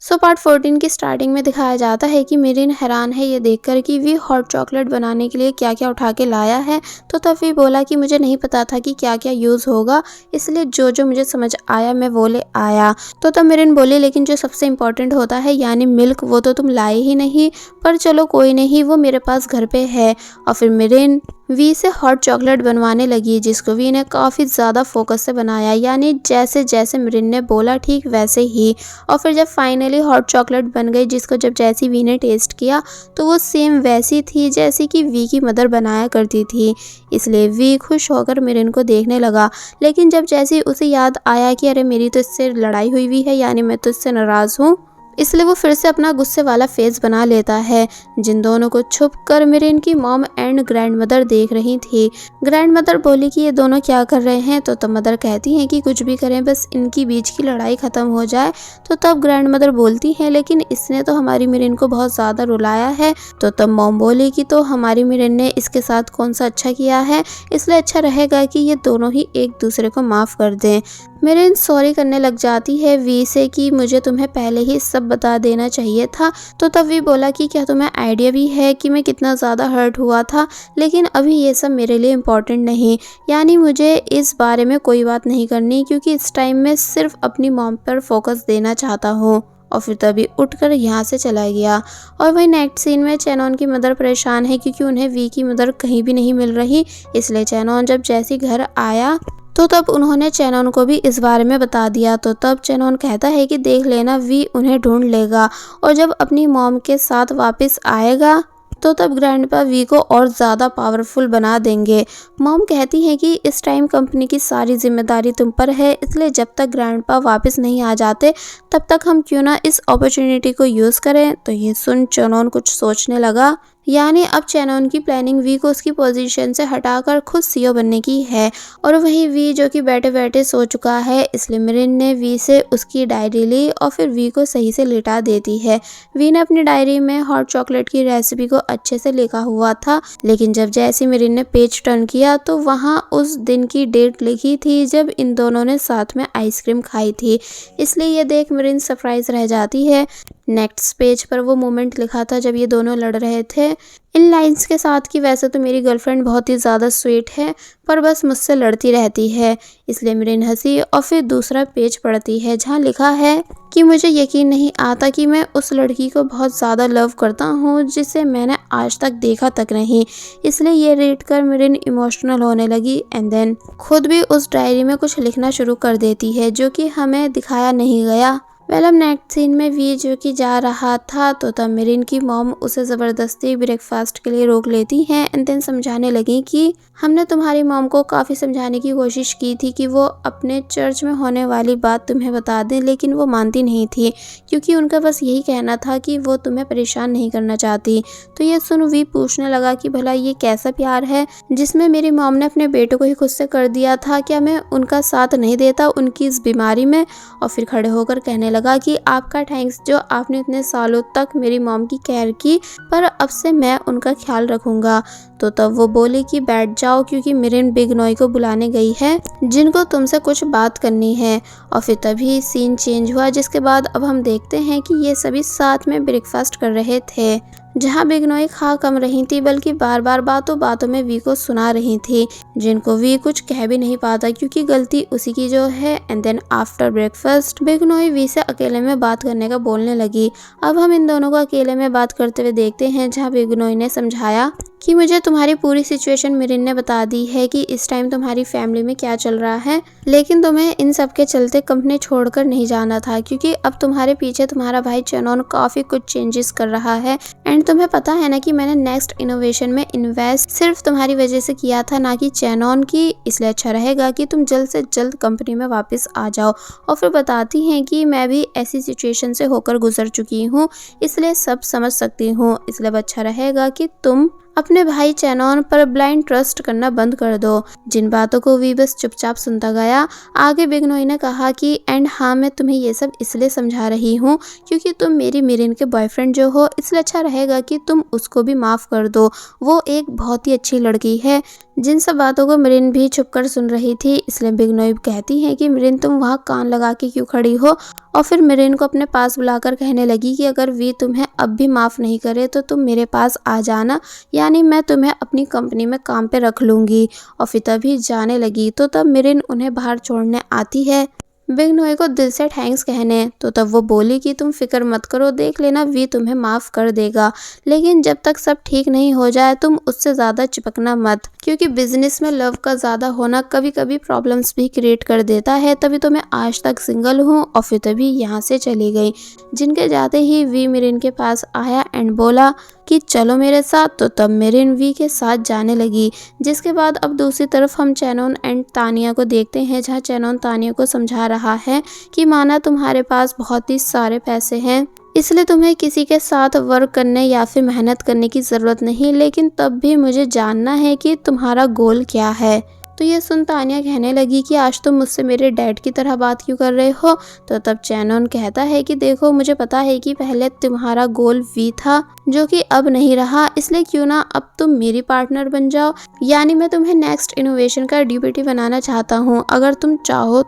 So part 14 की starting में दिखाया जाता है कि मिरिन हैरान है ये देखकर कि वी हॉट चॉकलेट बनाने के लिए क्या क्या उठा के लाया है। तो तब वी बोला कि मुझे नहीं पता था कि क्या क्या यूज़ होगा, इसलिए जो जो मुझे समझ आया मैं वो ले आया। तो तब मिरिन बोली लेकिन जो सबसे इम्पोर्टेंट होता है यानी मिल्क वो तो तुम लाए ही नहीं, पर चलो कोई नहीं, वो मेरे पास घर पे है। और फिर मिरिन वी से हॉट चॉकलेट बनवाने लगी, जिसको वी ने काफ़ी ज़्यादा फोकस से बनाया, यानी जैसे जैसे मिरिन ने बोला ठीक वैसे ही। और फिर जब फाइनली हॉट चॉकलेट बन गई, जिसको जब जैसी वी ने टेस्ट किया तो वो सेम वैसी थी जैसी कि वी की मदर बनाया करती थी। इसलिए वी खुश होकर मिरिन को देखने लगा, लेकिन जब जैसी उसे याद आया कि अरे मेरी तो इससे लड़ाई हुई हुई है, यानी मैं तो इससे नाराज़ हूँ, इसलिए वो फिर से अपना गुस्से वाला फेस बना लेता है। जिन दोनों को छुप कर मिरिन की मॉम एंड ग्रैंड मदर देख रही थी। ग्रैंड मदर बोली कि ये दोनों क्या कर रहे हैं, तो तब मदर कहती हैं कि कुछ भी करें बस इनकी बीच की लड़ाई ख़त्म हो जाए। तो तब ग्रैंड मदर बोलती हैं लेकिन इसने तो हमारी मिरिन को बहुत ज़्यादा रुलाया है। तो तब मॉम बोली कि तो हमारी मिरिन ने इसके साथ कौन सा अच्छा किया है, इसलिए अच्छा रहेगा कि ये दोनों ही एक दूसरे को माफ़ कर दें। मिरिन सॉरी करने लग जाती है वी से कि मुझे तुम्हें पहले ही सब बता देना चाहिए था। तो तब वी बोला कि क्या तुम्हें आइडिया भी है कि मैं कितना ज़्यादा हर्ट हुआ था, लेकिन अभी ये सब मेरे लिए इम्पोर्टेंट नहीं, यानी मुझे इस बारे में कोई बात नहीं करनी, क्योंकि इस टाइम मैं सिर्फ अपनी मॉम पर फोकस देना चाहता हूँ। और फिर तभी उठकर यहाँ से चला गया। और वही नेक्स्ट सीन में चैनॉन की मदर परेशान है क्योंकि उन्हें वी की मदर कहीं भी नहीं मिल रही। इसलिए चैनॉन जब जैसी घर आया तो तब उन्होंने चैनॉन को भी इस बारे में बता दिया। तो तब चैनॉन कहता है कि देख लेना वी उन्हें ढूंढ लेगा, और जब अपनी मॉम के साथ वापस आएगा तो तब ग्रैंडपा वी को और ज़्यादा पावरफुल बना देंगे। मॉम कहती है कि इस टाइम कंपनी की सारी जिम्मेदारी तुम पर है, इसलिए जब तक ग्रैंडपा वापस नहीं आ जाते तब तक हम क्यों ना इस अपॉर्चुनिटी को यूज़ करें। तो ये सुन चैनॉन कुछ सोचने लगा, यानी अब चैनॉन की प्लानिंग वी को उसकी पोजीशन से हटाकर खुद सीईओ बनने की है। और वही वी जो कि बैठे बैठे सो चुका है, इसलिए मिरिन ने वी से उसकी डायरी ली और फिर वी को सही से लिटा देती है। वी ने अपनी डायरी में हॉट चॉकलेट की रेसिपी को अच्छे से लिखा हुआ था, लेकिन जब जैसे मिरिन ने पेज टर्न किया तो वहाँ उस दिन की डेट लिखी थी जब इन दोनों ने साथ में आइसक्रीम खाई थी। इसलिए ये देख मिरिन सरप्राइज रह जाती है। नेक्स्ट पेज पर वो मोमेंट लिखा था जब ये दोनों लड़ रहे थे, इन लाइंस के साथ कि वैसे तो मेरी गर्लफ्रेंड बहुत ही ज़्यादा स्वीट है, पर बस मुझसे लड़ती रहती है। इसलिए मिरिन हंसी और फिर दूसरा पेज पढ़ती है जहाँ लिखा है कि मुझे यकीन नहीं आता कि मैं उस लड़की को बहुत ज़्यादा लव करता हूँ जिसे मैंने आज तक देखा तक नहीं। इसलिए ये रीड कर मिरिन इमोशनल होने लगी एंड देन खुद भी उस डायरी में कुछ लिखना शुरू कर देती है, जो कि हमें दिखाया नहीं गया। अब नेक्स्ट सीन में वी जो कि जा रहा था तो तब मिरिन की मॉम उसे ज़बरदस्ती ब्रेकफास्ट के लिए रोक लेती हैं एंड देन समझाने लगी कि हमने तुम्हारी मॉम को काफ़ी समझाने की कोशिश की थी कि वो अपने चर्च में होने वाली बात तुम्हें बता दें, लेकिन वो मानती नहीं थी क्योंकि उनका बस यही कहना था कि वो तुम्हें परेशान नहीं करना चाहती। तो ये सुन वी पूछने लगा कि भला ये कैसा प्यार है जिसमें मेरी मॉम ने अपने बेटे को ही खुद से कर दिया था, क्या मैं उनका साथ नहीं देता उनकी इस बीमारी में। और फिर खड़े होकर कहने लगा कि आपका थैंक्स जो आपने इतने सालों तक मेरी मॉम की केयर की, पर अब से मैं उनका ख्याल रखूंगा। तो तब वो बोली कि बैठ जाओ क्योंकि मिरिन बिग नॉय को बुलाने गई है जिनको तुमसे कुछ बात करनी है। और फिर तभी सीन चेंज हुआ, जिसके बाद अब हम देखते हैं कि ये सभी साथ में ब्रेकफास्ट कर रहे थे, जहाँ बिग नॉय खा कम रही थी बल्कि बार बार बातों बातों में वी को सुना रही थी, जिनको वी कुछ कह भी नहीं पाता क्योंकि गलती उसी की जो है। And then after breakfast big नॉय वी से अकेले में बात करने का बोलने लगी। अब हम इन दोनों को अकेले में बात करते हुए देखते हैं, जहाँ बिग नॉय ने समझाया कि मुझे तुम्हारी पूरी सिचुएशन मिरिन ने बता दी है कि इस टाइम तुम्हारी फैमिली में क्या चल रहा है, लेकिन तुम्हें इन सब के चलते कंपनी छोड़कर नहीं जाना था क्योंकि अब तुम्हारे पीछे तुम्हारा भाई चैनॉन काफ़ी कुछ चेंजेस कर रहा है। एंड तुम्हें पता है ना कि मैंने नेक्स्ट इनोवेशन में इन्वेस्ट सिर्फ तुम्हारी वजह से किया था, ना कि चैनॉन की। इसलिए अच्छा रहेगा कि तुम जल्द से जल्द कंपनी में वापस आ जाओ। और फिर बताती हैं कि मैं भी ऐसी सिचुएशन से होकर गुजर चुकी हूँ, इसलिए सब समझ सकती हूँ। इसलिए अच्छा रहेगा कि तुम अपने भाई चैनॉन पर ब्लाइंड ट्रस्ट करना बंद कर दो। जिन बातों को वी बस चुपचाप सुनता गया। आगे बिग नॉय ने कहा कि एंड हाँ, मैं तुम्हें ये सब इसलिए समझा रही हूँ क्योंकि तुम मेरी मिरिन के बॉयफ्रेंड जो हो, इसलिए अच्छा रहेगा कि तुम उसको भी माफ़ कर दो। वो एक बहुत ही अच्छी लड़की है जिन सब बातों को मिरिन भी छुपकर सुन रही थी। इसलिए बिग नोइब कहती है कि मिरिन तुम वहाँ कान लगा के क्यों खड़ी हो, और फिर मिरिन को अपने पास बुलाकर कहने लगी कि अगर वी तुम्हें अब भी माफ़ नहीं करे तो तुम मेरे पास आ जाना, यानी मैं तुम्हें अपनी कंपनी में काम पे रख लूँगी। और फिर तभी जाने लगी तो तब मिरिन उन्हें बाहर छोड़ने आती है बिग नोई को दिल से थैंक्स कहने। तो तब वो बोली कि तुम फिक्र मत करो, देख लेना वी तुम्हें माफ़ कर देगा, लेकिन जब तक सब ठीक नहीं हो जाए तुम उससे ज़्यादा चिपकना मत, क्योंकि बिजनेस में लव का ज़्यादा होना कभी कभी प्रॉब्लम्स भी क्रिएट कर देता है। तभी तो मैं आज तक सिंगल हूँ। और फिर तभी यहाँ से चली गई। जिनके जाते ही वी मिरिन के पास आया एंड बोला कि चलो मेरे साथ। तो तब मिरिन वी के साथ जाने लगी। जिसके बाद अब दूसरी तरफ हम चैनोन एंड तानिया को देखते हैं, जहाँ चैनोन तानिया को समझा रहा है कि माना तुम्हारे पास बहुत ही सारे पैसे हैं, इसलिए तुम्हें किसी के साथ वर्क करने या फिर मेहनत करने की ज़रूरत नहीं, लेकिन तब भी मुझे जानना है कि तुम्हारा गोल क्या है। तो ये सुन तानिया कहने लगी कि आज तुम मुझसे मेरे डैड की तरह बात क्यों कर रहे हो। तो तब चैनोन कहता है कि देखो मुझे पता है कि पहले तुम्हारा गोल वी था जो कि अब नहीं रहा, इसलिए क्यों ना अब तुम मेरी पार्टनर बन जाओ, यानी मैं तुम्हें नेक्स्ट इनोवेशन का डीपीटी बनाना चाहता हूँ अगर तुम चाहो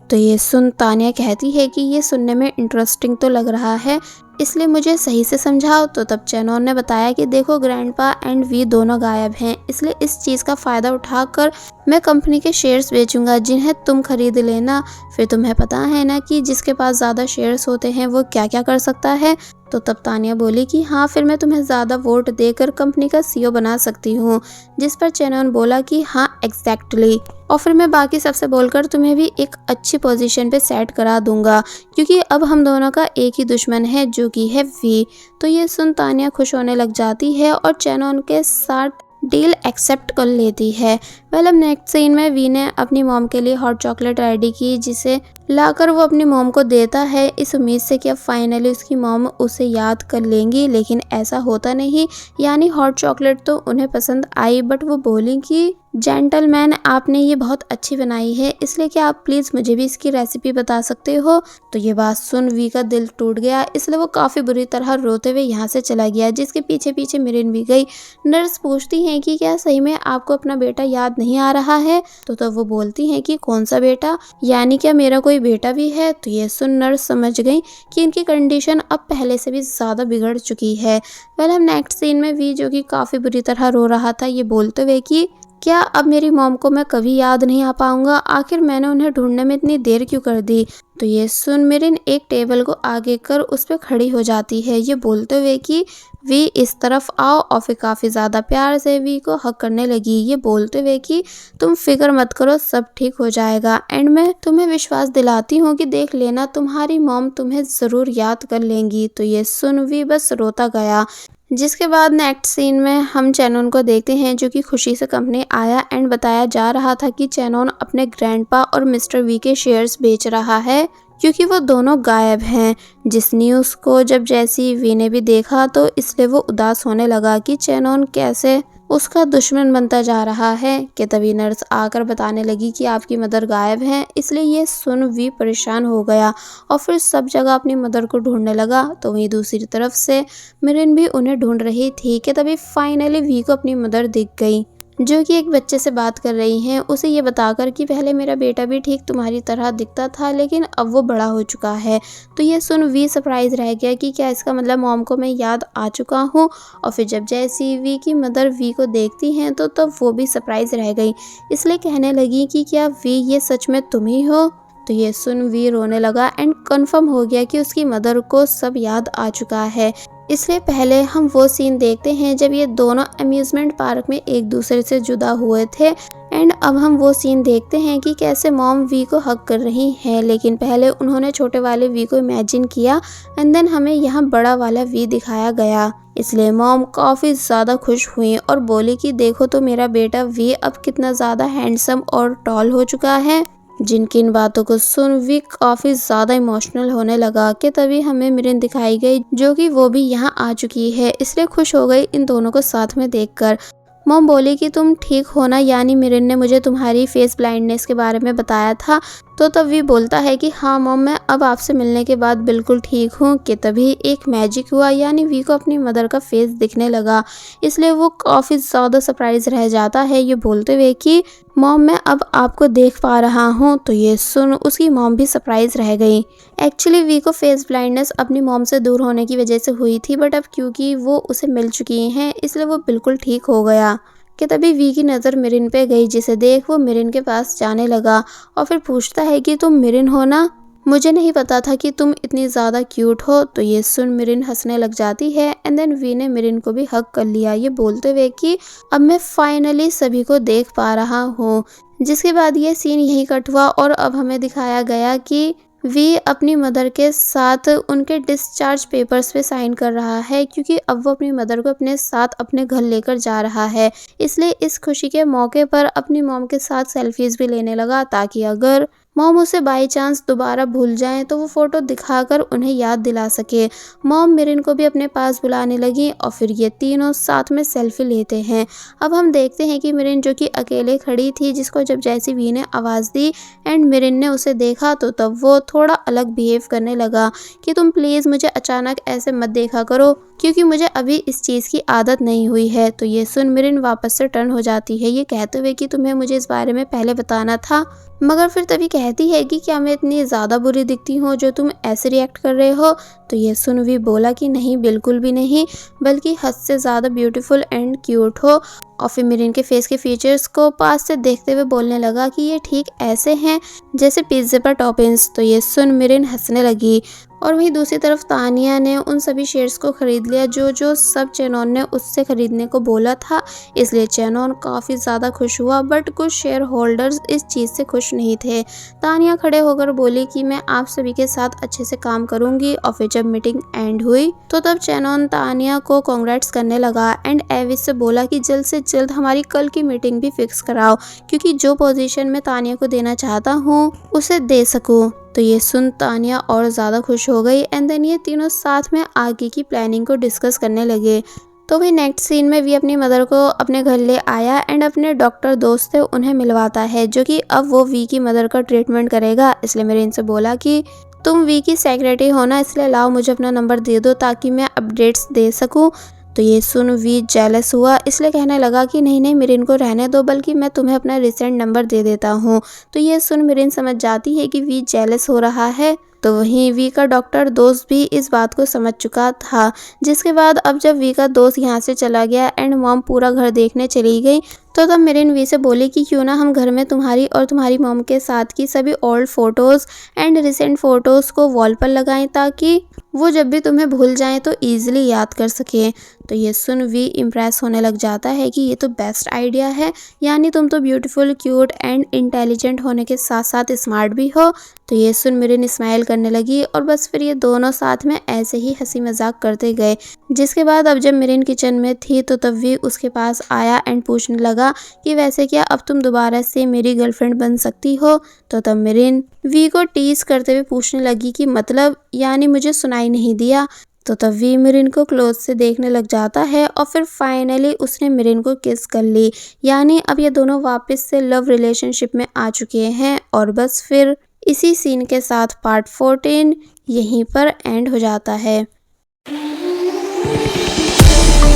तो ये सुन तानिया कहती है कि ये सुनने में इंटरेस्टिंग तो लग रहा है, इसलिए मुझे सही से समझाओ। तो तब चैनोन ने बताया कि देखो ग्रैंडपा एंड वी दोनों गायब हैं, इसलिए इस चीज़ का फ़ायदा उठाकर मैं कंपनी के शेयर्स बेचूंगा जिन्हें तुम खरीद लेना। फिर तुम्हें पता है ना कि जिसके पास ज़्यादा शेयर्स होते हैं वो क्या क्या कर सकता है। तो तब तानिया बोली कि हाँ फिर मैं तुम्हें ज़्यादा वोट देकर कंपनी का सीईओ बना सकती हूँ। जिस पर चैनोन बोला कि हाँ एग्जैक्टली, और फिर मैं बाकी सबसे बोलकर तुम्हें भी एक अच्छी पोजीशन पे सेट करा दूंगा, क्योंकि अब हम दोनों का एक ही दुश्मन है जो कि है वी। तो ये सुन तानिया खुश होने लग जाती है और चैनोन के साथ डील एक्सेप्ट कर लेती है। वेल अब नेक्स्ट सीन में वी ने अपनी मॉम के लिए हॉट चॉकलेट रेडी की, जिसे लाकर वो अपनी मॉम को देता है इस उम्मीद से कि अब फाइनली उसकी मॉम उसे याद कर लेंगी, लेकिन ऐसा होता नहीं। यानी हॉट चॉकलेट तो उन्हें पसंद आई, बट वो बोली कि जेंटलमैन आपने ये बहुत अच्छी बनाई है, इसलिए कि आप प्लीज़ मुझे भी इसकी रेसिपी बता सकते हो। तो ये बात सुन वी का दिल टूट गया, इसलिए वो काफ़ी बुरी तरह रोते हुए यहाँ से चला गया, जिसके पीछे पीछे मिरिन भी गई। नर्स पूछती हैं कि क्या सही में आपको अपना बेटा याद नहीं आ रहा है। तो तब वो बोलती हैं कि कौन सा बेटा, यानी क्या मेरा कोई बेटा भी है। तो ये सुन नर्स समझ गई कि इनकी कंडीशन अब पहले से भी ज़्यादा बिगड़ चुकी है। वेल हम नेक्स्ट सीन में वी जो कि काफ़ी बुरी तरह रो रहा था, ये बोलते हुए कि क्या अब मेरी मॉम को मैं कभी याद नहीं आ पाऊंगा, आखिर मैंने उन्हें ढूंढने में इतनी देर क्यों कर दी। तो ये सुन मिरिन एक टेबल को आगे कर उस पर खड़ी हो जाती है, ये बोलते हुए कि वी इस तरफ आओ, और फिर काफ़ी ज़्यादा प्यार से वी को हक करने लगी, ये बोलते हुए कि तुम फिक्र मत करो सब ठीक हो जाएगा, एंड मैं तुम्हें विश्वास दिलाती हूँ कि देख लेना तुम्हारी मॉम तुम्हें ज़रूर याद कर लेंगी। तो ये सुन वी बस रोता गया। जिसके बाद नेक्स्ट सीन में हम चैनोन को देखते हैं जो कि खुशी से कंपनी आया एंड बताया जा रहा था कि चैनोन अपने ग्रैंडपा और मिस्टर वी के शेयर्स बेच रहा है, क्योंकि वो दोनों गायब हैं। जिस न्यूज़ को जब जैसी वी ने भी देखा तो इसलिए वो उदास होने लगा कि चैनोन कैसे उसका दुश्मन बनता जा रहा है। कि तभी नर्स आकर बताने लगी कि आपकी मदर गायब हैं, इसलिए ये सुन वी परेशान हो गया और फिर सब जगह अपनी मदर को ढूंढने लगा। तो वहीं दूसरी तरफ से मिरिन भी उन्हें ढूंढ रही थी। कि तभी फाइनली वी को अपनी मदर दिख गई, जो कि एक बच्चे से बात कर रही हैं, उसे ये बताकर कि पहले मेरा बेटा भी ठीक तुम्हारी तरह दिखता था, लेकिन अब वो बड़ा हो चुका है। तो ये सुन वी सरप्राइज रह गया कि क्या इसका मतलब मॉम को मैं याद आ चुका हूँ। और फिर जब जैसी वी की मदर वी को देखती हैं तो तब वो भी सरप्राइज रह गई, इसलिए कहने लगी कि क्या वी ये सच में तुम ही हो। तो ये सुन वी रोने लगा एंड कंफर्म हो गया कि उसकी मदर को सब याद आ चुका है। इसलिए पहले हम वो सीन देखते हैं जब ये दोनों अम्यूज़मेंट पार्क में एक दूसरे से जुदा हुए थे, एंड अब हम वो सीन देखते हैं कि कैसे मॉम वी को हक कर रही हैं, लेकिन पहले उन्होंने छोटे वाले वी को इमेजिन किया एंड देन हमें यहाँ बड़ा वाला वी दिखाया गया। इसलिए मॉम काफ़ी ज़्यादा खुश हुई और बोली कि देखो तो मेरा बेटा वी अब कितना ज़्यादा हैंडसम और टॉल हो चुका है। जिनकी इन बातों को सुन वी काफ़ी ज़्यादा इमोशनल होने लगा। कि तभी हमें मिरिन दिखाई गई जो कि वो भी यहाँ आ चुकी है, इसलिए खुश हो गई इन दोनों को साथ में देखकर। मॉम बोली कि तुम ठीक हो ना, यानी मिरिन ने मुझे तुम्हारी फेस ब्लाइंडनेस के बारे में बताया था, तो तब वी बोलता है कि हाँ मॉम, मैं अब आपसे मिलने के बाद बिल्कुल ठीक हूँ। कि तभी एक मैजिक हुआ, यानी वी को अपनी मदर का फेस दिखने लगा। इसलिए वो काफ़ी ज़्यादा सरप्राइज रह जाता है ये बोलते हुए कि मॉम, मैं अब आपको देख पा रहा हूँ। तो ये सुन उसकी मॉम भी सरप्राइज रह गई। एक्चुअली वी को फेस ब्लाइंडनेस अपनी मॉम से दूर होने की वजह से हुई थी, बट अब क्योंकि वो उसे मिल चुकी हैं इसलिए वो बिल्कुल ठीक हो गया। कि तभी वी की नज़र मिरिन पे गई, जिसे देख वो मिरिन के पास जाने लगा और फिर पूछता है कि तुम मिरिन हो ना? मुझे नहीं पता था कि तुम इतनी ज़्यादा क्यूट हो। तो ये सुन मिरिन हंसने लग जाती है एंड देन वी ने मिरिन को भी हक कर लिया, ये बोलते हुए कि अब मैं फाइनली सभी को देख पा रहा हूँ। जिसके बाद ये सीन यही कट हुआ और अब हमें दिखाया गया कि वी अपनी मदर के साथ उनके डिस्चार्ज पेपर्स पे साइन कर रहा है, क्योंकि अब वो अपनी मदर को अपने साथ अपने घर लेकर जा रहा है। इसलिए इस खुशी के मौके पर अपनी मॉम के साथ सेल्फीज भी लेने लगा, ताकि अगर मॉम उसे बाई चांस दोबारा भूल जाएं तो वो फ़ोटो दिखाकर उन्हें याद दिला सके। मॉम मिरिन को भी अपने पास बुलाने लगी और फिर ये तीनों साथ में सेल्फी लेते हैं। अब हम देखते हैं कि मिरिन, जो कि अकेले खड़ी थी, जिसको जब जैसी वी ने आवाज़ दी एंड मिरिन ने उसे देखा तो तब वो थोड़ा अलग बिहेव करने लगा कि तुम प्लीज़ मुझे अचानक ऐसे मत देखा करो, क्योंकि मुझे अभी इस चीज़ की आदत नहीं हुई है। तो ये सुन मिरिन वापस से टर्न हो जाती है, ये कहते हुए कि तुम्हें मुझे इस बारे में पहले बताना था। मगर फिर तभी कहती है कि क्या मैं इतनी ज़्यादा बुरी दिखती हूँ जो तुम ऐसे रिएक्ट कर रहे हो? तो ये सुन वी बोला कि नहीं, बिल्कुल भी नहीं, बल्कि हद से ज़्यादा ब्यूटीफुल एंड क्यूट हो। और फिर मिरिन के फेस के फीचर्स को पास से देखते हुए बोलने लगा कि ये ठीक ऐसे हैं जैसे पिज्ज़े पर टॉपिंग्स। तो ये सुन मिरिन हंसने लगी। और वहीं दूसरी तरफ तानिया ने उन सभी शेयर्स को ख़रीद लिया जो जो सब चेनॉन ने उससे ख़रीदने को बोला था। इसलिए चेनॉन काफ़ी ज़्यादा खुश हुआ, बट कुछ शेयर होल्डर्स इस चीज़ से खुश नहीं थे। तानिया खड़े होकर बोली कि मैं आप सभी के साथ अच्छे से काम करूंगी। और फिर जब मीटिंग एंड हुई तो तब चेनॉन तानिया को कॉन्ग्रेट्स करने लगा एंड एविस से बोला कि जल्द से जल्द हमारी कल की मीटिंग भी फिक्स कराओ, क्योंकि जो पोजीशन मैं तानिया को देना चाहता हूँ उसे दे सकूँ। तो ये सुन तानिया और ज़्यादा खुश हो गई एंड देन ये तीनों साथ में आगे की प्लानिंग को डिस्कस करने लगे। तो वही नेक्स्ट सीन में वी अपनी मदर को अपने घर ले आया एंड अपने डॉक्टर दोस्त थे उन्हें मिलवाता है, जो कि अब वो वी की मदर का ट्रीटमेंट करेगा। इसलिए मेरे इनसे बोला कि तुम वी की सेक्रेटरी हो ना, इसलिए लाओ मुझे अपना नंबर दे दो ताकि मैं अपडेट्स दे सकूं। तो ये सुन वी जेलस हुआ, इसलिए कहने लगा कि नहीं नहीं मिरिन को रहने दो, बल्कि मैं तुम्हें अपना रिसेंट नंबर दे देता हूँ। तो ये सुन मिरिन समझ जाती है कि वी जेलस हो रहा है। तो वहीं वी का डॉक्टर दोस्त भी इस बात को समझ चुका था। जिसके बाद अब जब वी का दोस्त यहाँ से चला गया एंड मॉम पूरा घर देखने चली गई, तो तब मिरिन वी से बोली कि क्यों ना हम घर में तुम्हारी और तुम्हारी मॉम के साथ की सभी old photos and recent photos को वॉल पर लगाएं, ताकि वो जब भी तुम्हें भूल जाएं तो ईजिली याद कर सकें। तो ये सुन वी इम्प्रेस होने लग जाता है कि ये तो बेस्ट आइडिया है, यानी तुम तो ब्यूटीफुल, क्यूट एंड इंटेलिजेंट होने के साथ साथ स्मार्ट भी हो। तो ये सुन मिरिन स्माइल करने लगी और बस फिर ये दोनों साथ में ऐसे ही हंसी मजाक करते गए। जिसके बाद अब जब मिरिन किचन में थी तो तब वी उसके पास आया एंड पूछने लगा कि वैसे क्या अब तुम दोबारा से मेरी गर्लफ्रेंड बन सकती हो? तो तब मिरिन वी को टीज करते हुए पूछने लगी कि मतलब, यानी मुझे सुनाई नहीं दिया? तो तब वी मिरिन को क्लोज से देखने लग जाता है और फिर फाइनली उसने मिरिन को किस कर ली, यानी अब ये दोनों वापस से लव रिलेशनशिप में आ चुके हैं। और बस फिर इसी सीन के साथ पार्ट 14 यहीं पर एंड हो जाता है।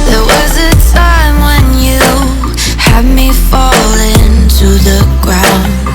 There was a time when you had me falling to the ground.